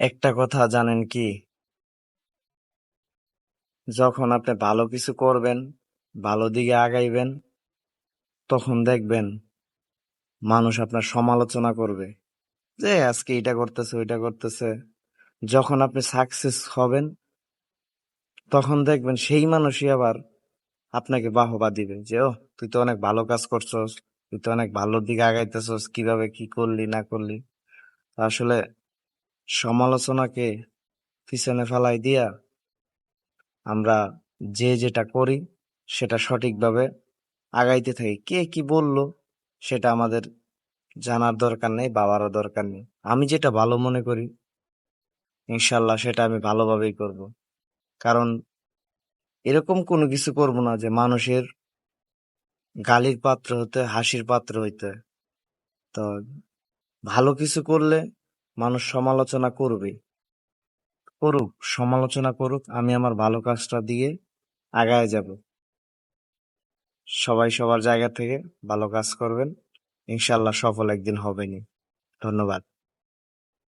একটা কথা জানেন কি? যখন আপনি ভালো কিছু করবেন, ভালো দিকে আগাইবেন, তখন দেখবেন মানুষ আপনার সমালোচনা করবে। যে আজকে এটা করতেছে, ওইটা করতেছে। যখন আপনি সাকসেস হবেন, তখন দেখবেন সেই মানুষই আবার আপনাকে বাহবা দিবে যে, ও তুই তো অনেক ভালো কাজ করছস, তুই তো অনেক ভালো দিকে আগাইতেছস, কিভাবে কি করলি না করলি। আসলে সমালোচনাকে পিছনে ফেলাই দিয়া আমরা যে যেটা করি সেটা সঠিকভাবে আগাইতে থাকি। কে কি বললো সেটা আমাদের জানার দরকার নেই, ভাবারও দরকার নেই। আমি যেটা ভালো মনে করি ইনশাল্লাহ সেটা আমি ভালোভাবেই করব। কারণ এরকম কোনো কিছু করব না যে মানুষের গালির পাত্র হতে, হাসির পাত্র হইতে। তো ভালো কিছু করলে মানুষ সমালোচনা করবেই। করুক, সমালোচনা করুক, আমি আমার ভালো কাজটা দিয়ে আগায় যাব। সবাই সবার জায়গা থেকে ভালো কাজ করবেন, ইনশাল্লাহ সফল একদিন হবেনই। ধন্যবাদ।